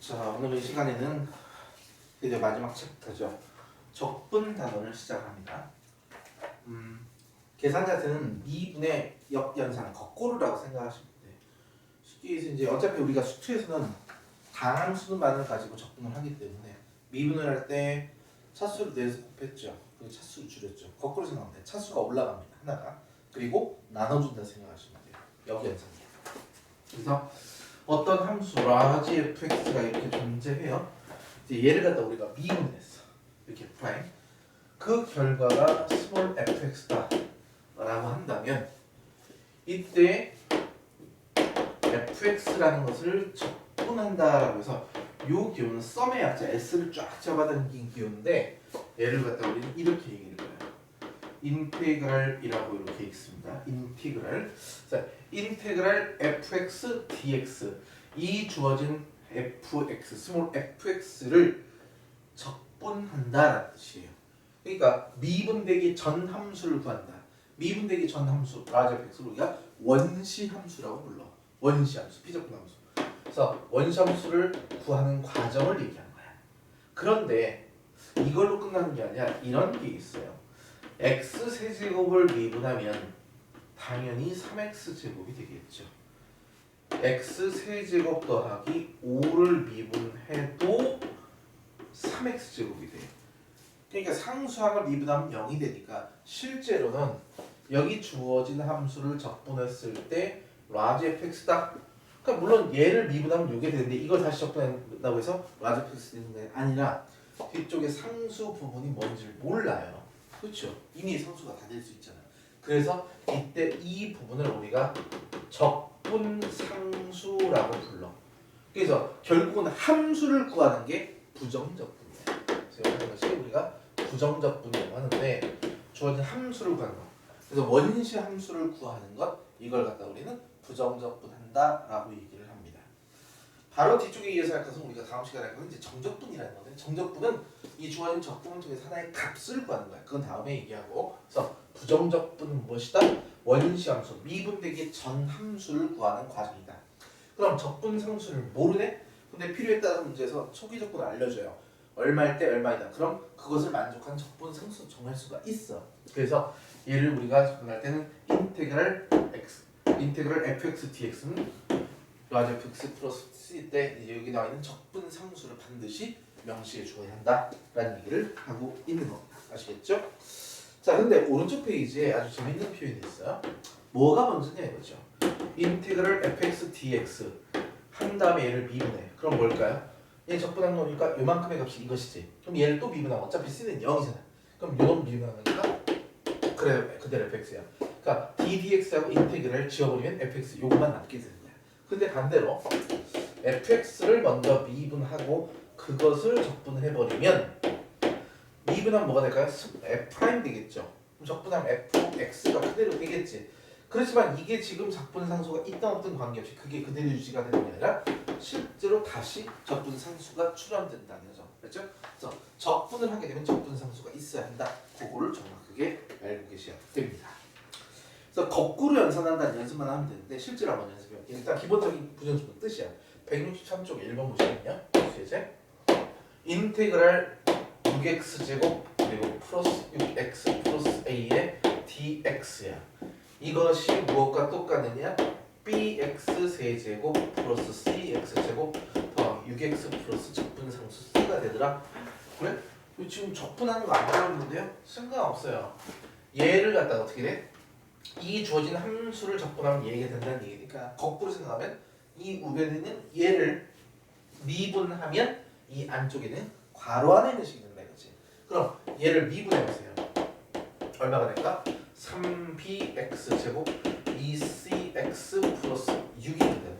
자, 오늘 이 시간에는 이제 마지막 챕터죠. 적분 단원을 시작합니다. 계산 자체는 미분의 역연산 거꾸로라고 생각하시면 돼요. 쉽게 해서 이제 어차피 우리가 수투에서는 다함수만을 가지고 적분을 하기 때문에 미분을 할 때 차수를 내서 곱했죠. 그리고 차수를 줄였죠. 거꾸로 생각하면 돼요. 차수가 올라갑니다. 하나가. 그리고 나눠준다 생각하시면 돼요. 역연산이에요. 그래서 어떤 함수 라지 fx가 이렇게 존재해요. 이제 얘를 갖다 우리가 미분했어. 이렇게 프라임. 그 결과가 스몰 fx다 라고 한다면 이때 fx라는 것을 적분한다라고 해서 이 기호는 썸의 약자 s를 쫙 잡아당긴 기호인데 얘를 갖다 우리는 이렇게 얘기를 해요. 인테그랄이라고 이렇게 읽습니다. 인테그랄. 자, 인테그랄 fx dx 이 주어진 fx, 스몰 fx를 적분한다라는 뜻이에요. 그러니까 미분되기 전 함수를 구한다. 미분되기 전 함수, 라지 fx를 우리가 원시 함수라고 불러. 원시 함수, 비적분 함수. 그래서 원시 함수를 구하는 과정을 얘기하는 거야. 그런데 이걸로 끝나는 게 아니라 이런 게 있어요. x 세제곱을 미분하면 당연히 3x 제곱이 되겠죠. x 세제곱 더하기 5를 미분해도 3x 제곱이 돼요. 그러니까 상수항을 미분하면 0이 되니까 실제로는 여기 주어진 함수를 적분했을 때 라지 fx다. 그러니까 물론 얘를 미분하면 이게 되는데 이걸 다시 적분한다고 해서 라지 fx 되는 게 아니라 뒤쪽에 상수 부분이 뭔지를 몰라요. 그렇죠? 이미 상수가 다 될 수 있잖아요. 그래서 이때 이 부분을 우리가 적분 상수라고 불러. 그래서 결국은 함수를 구하는 게 부정적분이에요. 그래서 이런 것이 우리가 부정적분이라고 하는데 주어진 함수를 구하는 것. 그래서 원시 함수를 구하는 것 이걸 갖다 우리는 부정적분한다라고 얘기를 합니다. 바로 뒤쪽에 이어서 할 것은 우리가 다음 시간에 할 것은 이제 정적분이라는 건데 정적분은 이 주어진 적분을 통해서 하나의 값을 구하는 거야. 그건 다음에 얘기하고. 그래서 부정적분은 무엇이다? 원시 함수, 미분되기 전 함수를 구하는 과정이다. 그럼 적분 상수를 모르네? 근데 필요에 따라서 문제에서 초기 적분을 알려줘요. 얼마일 때 얼마이다. 그럼 그것을 만족한 적분 상수 정할 수가 있어. 그래서 얘를 우리가 적분할 때는 인테그랄 fx dx는 라지 fx 플러스 c 때 이제 여기 나와 있는 적분 상수를 반드시 명시해 줘야 한다라는 얘기를 하고 있는 겁니다. 아시겠죠? 자, 근데 오른쪽 페이지에 아주 재밌는 표현이 있어요. 뭐가 먼저냐 이거죠. 인테그랄 fx dx 한 다음에 얘를 미분해. 그럼 뭘까요? 얘 적분한 거니까 요만큼의 값이 이것이지. 그럼 얘를 또 미분하면 어차피 c는 0이잖아. 그럼 요놈 미분하는 거니까 그래 그대로 fx야. 그러니까 ddx하고 인테그랄 지워버리면 fx 요것만 남게 되는 거야. 근데 반대로 fx를 먼저 미분하고 그것을 적분을 해버리면 미분하면 뭐가 될까요? f' 되겠죠. 그럼 적분하면 fx가 그대로 되겠지. 그렇지만 이게 지금 적분 상수가 있든 없든 관계없이 그게 그대로 유지가 되는 게 아니라 실제로 다시 적분 상수가 출현된다는 거죠. 그렇죠? 그래서 적분을 하게 되면 적분 상수가 있어야 한다. 그거를 정확하게 알고 계셔야 됩니다. 그래서 거꾸로 연산한다는 연습만 하면 되는데 실제로 한번 연습해요. 일단 기본적인 부정적분 뜻이야. 163쪽 1번 보시면요. 이제 인테그랄 6x 제곱 그리고 플러스 6x 플러스 a의 dx야. 이것이 무엇과 똑같느냐? bx 세제곱 플러스 cx 제곱 더하기 6x 플러스 적분 상수 c가 되더라. 그래? 지금 적분하는 거 안 배웠는데요? 상관없어요. 얘를 갖다가 어떻게 돼? 이 주어진 함수를 적분하면 얘가 된다는 얘기니까 거꾸로 생각하면 이 우변에 있는 얘를 미분하면 이 안쪽에는 괄호 안에 있는 식이 된다 이거지. 그럼 얘를 미분해보세요. 얼마가 될까? 3bx 제곱 2cx 플러스 6이 되거든.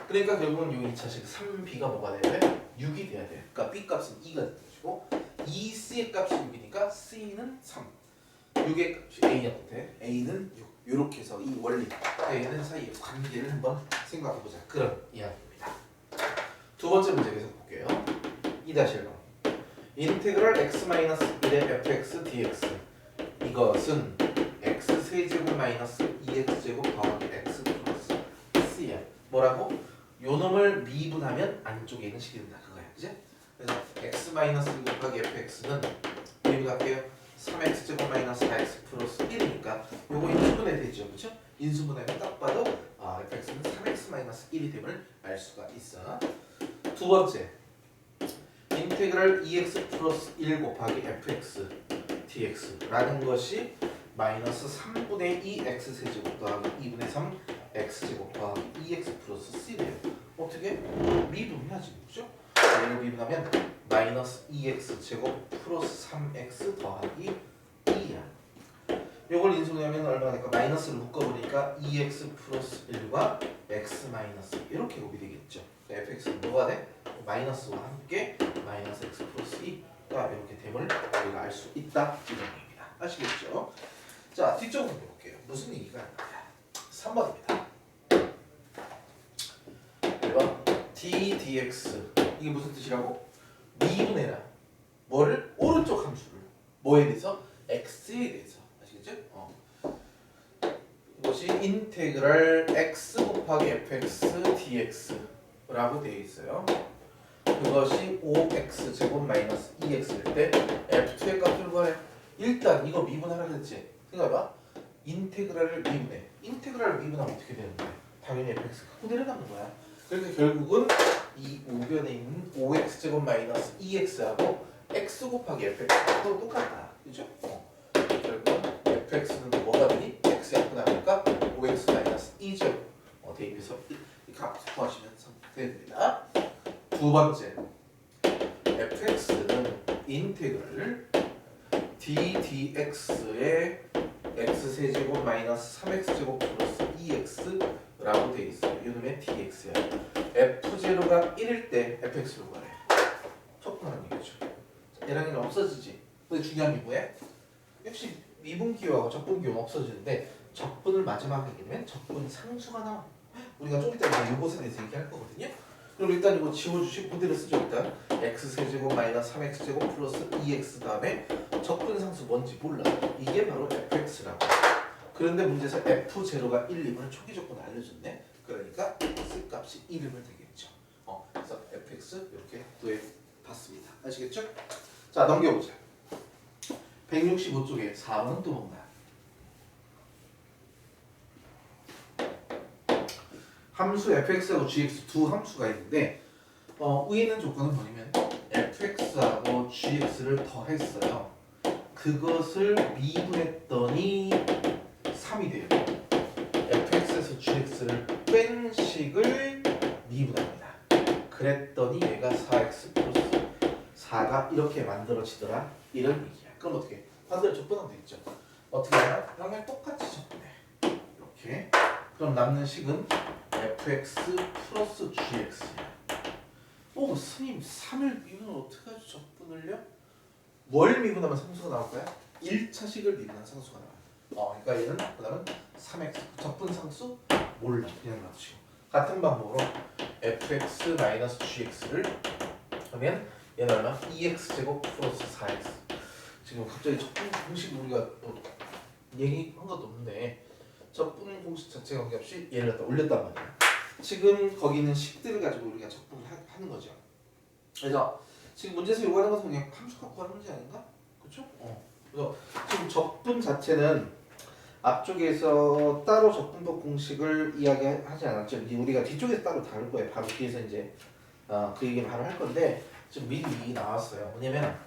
그러니까 결국은 이 2차식 3b가 뭐가 돼야 돼? 6이 돼야 돼. 그러니까 b 값은 2가 되는 것이고 2c의 값이 6이니까 c는 3. 6의 값이 a한테 a는 6. 이렇게 해서 이 원리 a는 사이의 관계를 한번 생각해보자. 그런 이야기입니다. 두 번째 문제 계속 볼게요. 2-1번 인테그랄 x-1의 fx dx 이것은 x 세제곱 마이너스 2x 제곱 더하기 x 플러스 c야. 뭐라고? 요 놈을 미분하면 안쪽에 있는 식이 된다 그거야. 그지? 그래서 x-1 곱하기 fx는 미분할게요. 3x 제곱 마이너스 4x 플러스 1이니까 요거 인수분해 되죠. 그렇죠? 인수분해면 딱 봐도 fx는 3x 마이너스 1이 됨을 알 수가 있어. 두 번째 인테그랄 2x 플러스 1 곱하기 fx dx라는 것이 마이너스 3분의 2 x 세제곱 더하기 2분의 3 x 제곱 더하기 2x 플러스 c래요. 어떻게? 미분해야지. 그죠? 얘를 미분하면 마이너스 2x 제곱 플러스 3x 더하기 2야. 요걸 인수분해하면 얼마가 될까? 마이너스를 묶어보니까 2x 플러스 1과 x 마이너스 이렇게 곱이 되겠죠. fx는 뭐가 돼? 마이너스와 함께 마이너스 x 플러스 2가 이렇게 됨을 우리가 알 수 있다 이런 얘기입니다. 아시겠죠? 자 뒤쪽으로 볼게요. 무슨 얘기가 있냐? 3번입니다. 1번 d dx 이게 무슨 뜻이라고? 미분해라. 뭐를? 오른쪽 함수를 뭐에 대해서? x에 대해서. 아시겠죠? 이것이 인테그랄 x 곱하기 fx dx라고 되어 있어요. 그것이 5x 제곱 마이너스 2x일 때 f2의 값을 구하래. 일단 이거 미분하라 그랬지. 생각해봐. 인테그랄을 미분해. 인테그랄을 미분하면 어떻게 되는 거야? 당연히 fx가 그대로 남는 거야. 그러니까 결국은 이 우변에 있는 5x 제곱 마이너스 2x하고 x 곱하기 fx가 또 똑같다. 그죠? 결국은 fx는 뭐가 되니? x 약분 하니까 5x 마이너스 2죠. 대입해서 이 값 구하시면 됩니다. 두 번째, fx는 인테그랄 d dx의 x 세제곱 마이너스 3x 제곱 플러스 2x라고 되어 있어요. 이놈의 dx야. f0가 1일 때 fx를 구하래. 척분하는 얘기죠. 얘랑 얘는 없어지지. 근데 중요한 게 뭐야? 역시 미분기호하고 적분기호는 없어지는데 적분을 마지막에 하게 되면 적분 상수가 나와. 우리가 좀 이따 이것에 대해서 얘기할 거거든요. 그럼 일단 이거 지워주시고 그대로 쓰죠. 일단 x세제곱 마이너스 3x제곱 플러스 2x 다음에 적분상수 뭔지 몰라. 이게 바로 fx라고. 그런데 문제에서 f0가 1이면 초기 조건을 알려줬네. 그러니까 x값이 1이면 되겠죠. 그래서 fx 이렇게 구해 봤습니다. 아시겠죠? 자 넘겨보자. 165쪽에 4번은 또 뭔가? 함수 fx하고 gx 두 함수가 있는데 위에 있는 조건은 뭐냐면 fx하고 gx를 더했어요. 그것을 미분했더니 3이 돼요. fx에서 gx를 뺀 식을 미분합니다. 그랬더니 얘가 4x 플러스 4가 이렇게 만들어지더라. 이런 얘기야. 그럼 어떻게? 반대로 적분하면 되겠죠. 어떻게 하나? 그냥 똑같이 적분해. 이렇게. 그럼 남는 식은 fx 플러스 gx야. 오 스님 3을 미분을 어떻게 하죠? 적분을요? 뭘 미분하면 상수가 나올 거야? 1차식을 미분한 상수가 나와요. 그러니까 얘는 그 다음은 3x 적분 상수 몰라. 그냥 놔두시고 같은 방법으로 fx 마이너스 gx를 하면 얘는 얼마? 2x 제곱 플러스 4x. 지금 갑자기 적분 공식 우리가 얘기한 것도 없는데 적분 공식 자체 관계없이 얘를 갖다 올렸단 말이야. 지금 거기 있는 식들을 가지고 우리가 적분을 하는 거죠. 그래서 지금 문제에서 요구하는 것은 그냥 함수 갖고 하는 문제 아닌가? 그렇죠? 그래서 지금 적분 자체는 앞쪽에서 따로 적분법 공식을 이야기하지 않았죠. 이제 우리가 뒤쪽에서 따로 다룰 거예요. 바로 뒤에서 이제 그 얘기를 바로 할 건데 지금 미리 나왔어요. 뭐냐면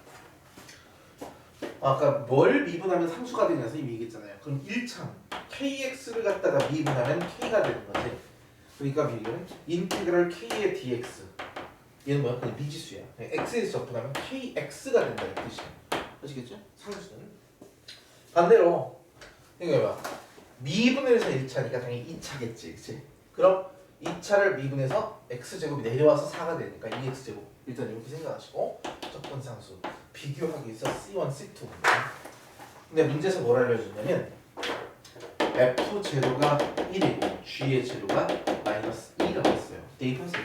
아까 뭘 미분하면 상수가 되냐서 이미 얘기했잖아요. 그럼 1차 kx를 갖다가 미분하면 k가 되는 거지. 그러니까 미리는 인테그랄 k의 dx 얘는 뭐야? 그냥 미지수야. x에서 적분하면 kx가 된다는 뜻이야. 아시겠죠? 상수는 반대로 생각해봐. 미분해서 1차니까 당연히 2차겠지, 그치? 그럼 2차를 미분해서 x제곱이 내려와서 4가 되니까 2x제곱 일단 이렇게 생각하시고 적분상수 비교하기 위해서 C1, C2 근데 문제에서 뭘 알려줬냐면 f0가 1이고 g의 제로가 마이너스 2라고 했어요. 대입하세요.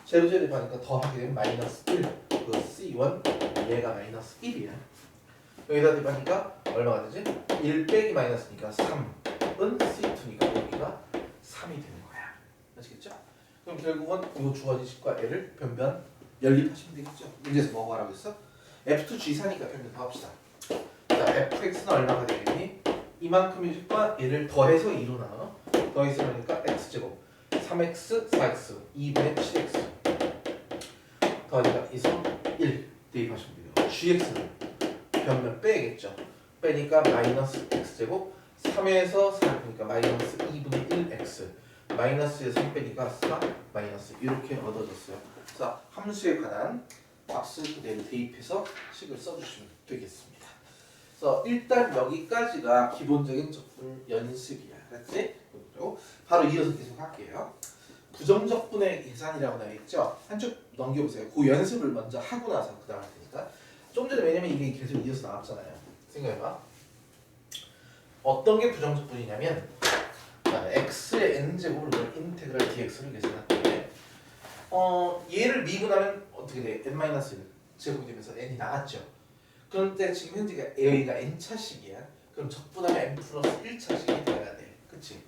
제로 대입하니까 더하게 되면 마이너스 1 그 C1 얘가 마이너스 1이야. 여기다 대입하니까 얼마가 되지? 1 빼기 마이너스니까 3은 C2니까 여기가 3이 되는 거야. 아시겠죠? 그럼 결국은 이 주어진 식과 L을 변변 연립하시면 되겠죠. 문제에서 뭐가 하라고 했어? F2G4니까 변변 더합시다. 자, fx는 얼마가 되겠니? 이만큼의 식과 L을 더해서 2로 나눠. 더해서 그러니까 x제곱 3x, 4x, 2분의 7x 더하니까 2서 1 대입하시면 돼요. gx는 변면 빼야겠죠. 빼니까 마이너스 x제곱 3에서 4 그러니까 마이너스 2분의 1x 마이너스에서 3 빼니까 4 마이너스 이렇게 얻어졌어요. 자, 함수에 관한 값을 그대로 대입해서 식을 써주시면 되겠습니다. 그래서 일단 여기까지가 기본적인 적분 연습이야. 알았지? 그리고 바로 이어서 계속 할게요. 부정적분의 계산이라고 나와 있죠? 한쪽 넘겨보세요. 그 연습을 먼저 하고 나서 그 다음 할 테니까. 좀 전에 왜냐면 이게 계속 이어서 나왔잖아요. 생각해봐. 어떤 게 부정적분이냐면 x의 n제곱을 인테그랄 dx를 계산할 때 얘를 미분하면 어떻게 돼? n-1 제곱이 되면서 n이 나갔죠. 그런데 지금 현재가 여기가 n차식이야. 그럼 적분하면 n 플러스 1차식이 돼야 돼. 그치?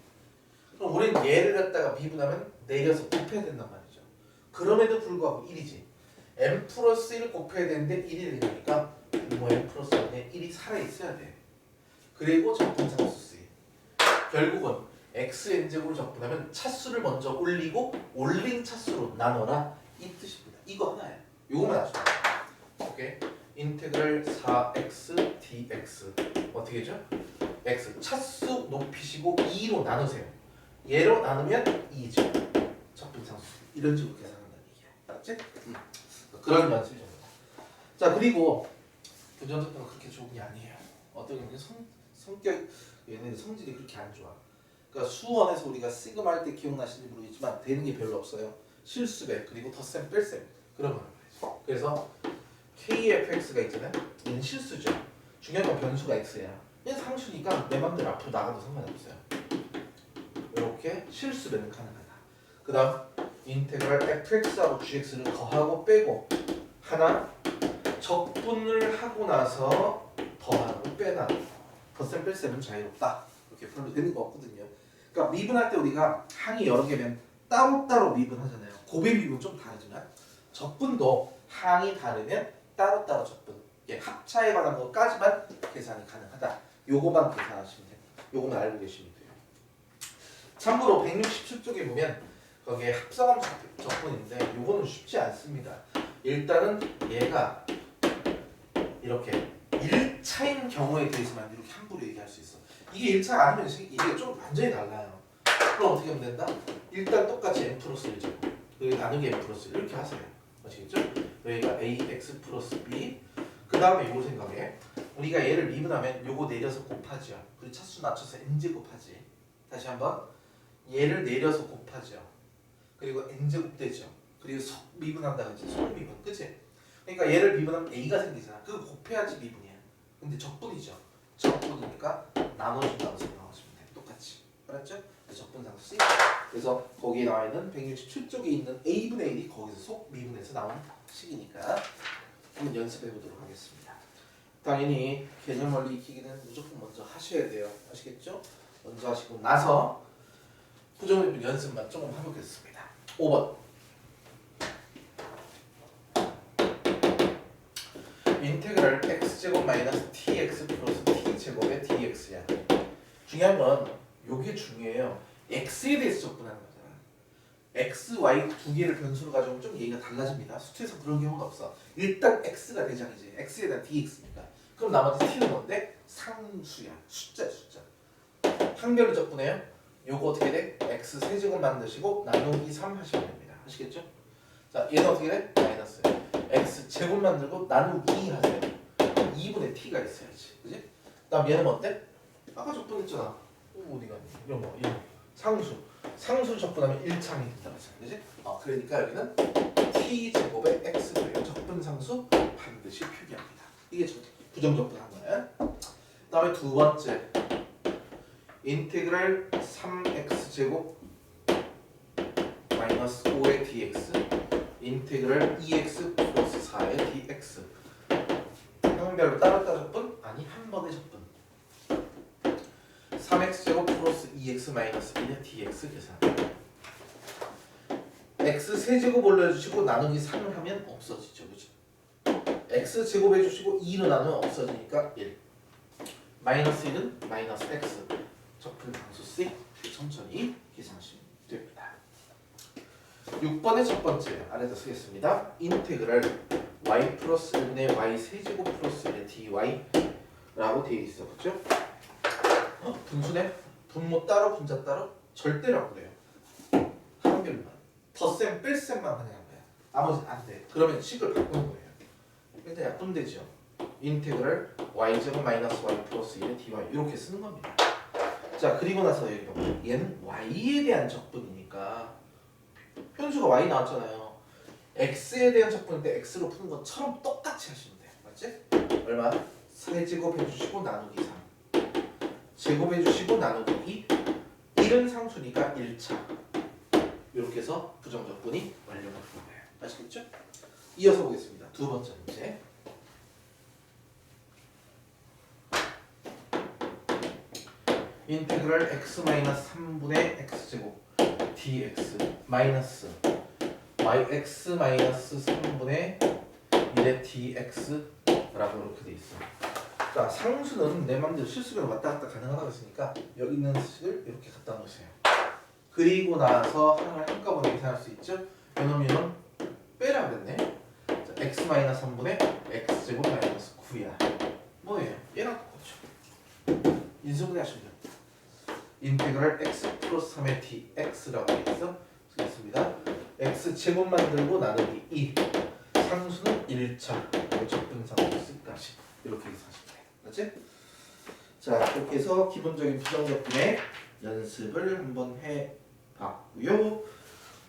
그럼 우리는 얘를 갖다가 미분하면 내려서 곱해야 된단 말이죠. 그럼에도 불구하고 1이지. n 플러스 1을 곱해야 되는데 1이 되니까 뭐 n 플러스 1에 1이 살아있어야 돼. 그리고 적분상수 쓰기. 결국은 xn제곱을 적분하면 차수를 먼저 올리고 올린 차수로 나눠라 이 뜻입니다. 이거 하나야. 요거만 아시면 돼요. 오케이. 인테그랄 4x dx 어떻게 되죠? x 차수 높이시고 2로 나누세요. 얘로 나누면 2죠. 적분상수 이런 식으로 계산한다는 얘기야. 알았지? 그런 연습입니다. 자, 그리고 부정적분은 그렇게 좋은 게 아니에요. 어떤 경우는 성격 얘네들 성질이 그렇게 안 좋아. 그러니까 수원에서 우리가 시그마 할 때 기억나시는지 모르겠지만 되는 게 별로 없어요. 실수배 그리고 덧셈 뺄셈 그런 거란 말이죠. 그래서 KFX가 있잖아요. 얘는 실수죠. 중요한 건 변수가 X야. 얘는 상수니까 내 맘대로 앞으로 나가도 상관없어요. 이렇게 실수배는 가능하다. 그 다음 인테그랄 fx하고 gx를 더하고 빼고 하나 적분을 하고 나서 더하고 빼나 덧셈 뺄셈은 자유롭다. 이렇게 별로 되는 거 없거든요. 그러니까 미분할 때 우리가 항이 여러 개면 따로따로 미분하잖아요. 곱의 미분 좀 다르지만 적분도 항이 다르면 따로따로 적분 합차에 관한 것까지만 계산이 가능하다. 요거만 계산하시면 됩니다. 요거만 알고 계시면 돼요. 참고로 167쪽에 보면 거기에 합성함 적분인데 요거는 쉽지 않습니다. 일단은 얘가 이렇게 1차인 경우에 대해서만 이렇게 함부로 얘기할 수 있어. 이게 1차가 아니면 이게 좀 완전히 달라요. 그럼 어떻게 하면 된다? 일단 똑같이 n 플러스 1제곱 그리고 나누기 n 플러스 1 이렇게 하세요. 아시겠죠? 여기가 ax 플러스 b 그 다음에 요거 생각해. 우리가 얘를 미분하면 요거 내려서 곱하죠. 그리고 차수 낮춰서 n제곱하지. 다시 한번 얘를 내려서 곱하죠. 그리고 n제곱 되죠. 그리고 미분한다 그랬지. 속미분 그치? 그러니까 얘를 미분하면 a가 생기잖아. 그거 곱해야지 미분이야. 근데 적분이죠. 적분이니까 나눠준다고 생각하시면 돼. 똑같이. 알았죠? 적분상수. 그래서 거기에 나와 있는 167쪽에 있는 a분의 1이 거기서 속 미분에서 나온 식이니까 한번 연습해 보도록 하겠습니다. 당연히 개념 원리 익히기는 무조건 먼저 하셔야 돼요. 아시겠죠? 먼저 하시고 나서 부정미분 연습만 조금 해보겠습니다. 5번. 인테그랄 x제곱 마이너스 tx 플러스 t제곱의 dx야. 중요한 건 요게 중요해요. x에 대해서 적분하는 거잖아. x, y 두 개를 변수로 가져오면 좀 얘기가 달라집니다. 수투에서 그런 경우는 없어. 일단 x가 대장이지. x에 대한 dx니까. 그럼 나머지 t는 뭔데? 상수야. 숫자야, 숫자. 항별로 적분해요. 요거 어떻게 돼? x 세제곱 만드시고 나누기 3 하시면 됩니다. 아시겠죠? 자, 얘는 어떻게 돼? 마이너스. x 제곱 만들고 나누기 2 하세요. 2분의 t가 있어야지. 그지? 그 다음 얘는 어때? 아까 적분했잖아. 어디 갔니? 이런 거, 이런 거. 상수 적분하면 1창이 된다고 했잖아. 그지? 그러니까 여기는 t 제곱의 x고요. 적분상수 반드시 표기합니다. 이게 부정적분한 거야. 그 다음에 두 번째 인테그랄 3x 제곱 마이너스 5의 dx 인테그랄 2x 플러스 4의 dx 항별로 따로따로 적분? 아니 한 번의 적분 3x 제곱 플러스 2x 마이너스 1의 dx 계산 x 세제곱 올려주시고 나누기 3을 하면 없어지죠. 그죠? x 제곱 해주시고 2로 나누면 없어지니까 1. 마이너스 1은 마이너스 x. 적분 상수 C. 천천히 계산하시면 됩니다. 6번의 첫 번째 아래다 쓰겠습니다. 인테그랄 y 플러스 1분의 y 세제곱 플러스 1의 dy 라고 되어 있어. 그죠? 분수네? 분모 따로 분자 따로? 절대라고 그래요. 한 별만. 덧셈 뺄셈만 그냥 한 거야. 나머지는 안 돼. 그러면 식을 바꾸는 거예요. 일단 약분 되죠. 인테그랄 y제곱 마이너스 y 플러스 1의 dy 이렇게 쓰는 겁니다. 자 그리고 나서 여기 보면 얘는 y에 대한 적분이니까 편수가 y 나왔잖아요. x에 대한 적분인데 x로 푸는 것처럼 똑같이 하시면 돼요. 맞지? 얼마? 4제곱 해주시고 나누기 3 제곱 해주시고 나누기 2 1은 상수니까 1차 이렇게 해서 부정적분이 완료가 되는 거예요. 아시겠죠? 이어서 보겠습니다. 두 번째 문제. 인테그랄 x-3분의 x제곱 dx 마이너스 yx-3분의 1의 dx라고 이렇게 돼 있어. 자 상수는 내 맘대로 실수로 왔다 갔다 가능하다고 했으니까 여기 있는 식을 이렇게 갖다 놓으세요. 그리고 나서 하나를 한꺼번에 계산할 수 있죠. 요놈 빼라 그랬네. 자, x-3분의 x제곱 마이너스 9야. 뭐예요? 얘랑 똑같죠. 인수분해 하시면 돼요. 인테그랄 x 플러스 3의 dx라고 되어 있어. 쓰겠습니다. x 제곱 만들고 나누기 2 상수는 1차 적분상수까지 이렇게 계산하시면 돼요. 맞지? 자 이렇게 해서 기본적인 부정적분의 연습을 한번 해봤고요.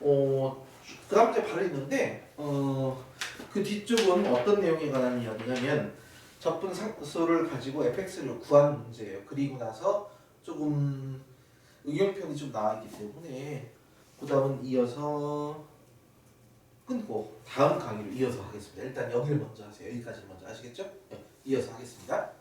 그 다음 이제 바로 있는데 그 뒤쪽은 어떤 내용에 관한 이야기냐면 적분 상수를 가지고 fx를 구하는 문제예요. 그리고 나서 조금 응용편이 좀 나와있기 때문에 그 다음은 이어서 끊고 다음 강의로 이어서 하겠습니다. 일단 여기를 먼저 하세요. 여기까지 먼저 아시겠죠? 네, 이어서 하겠습니다.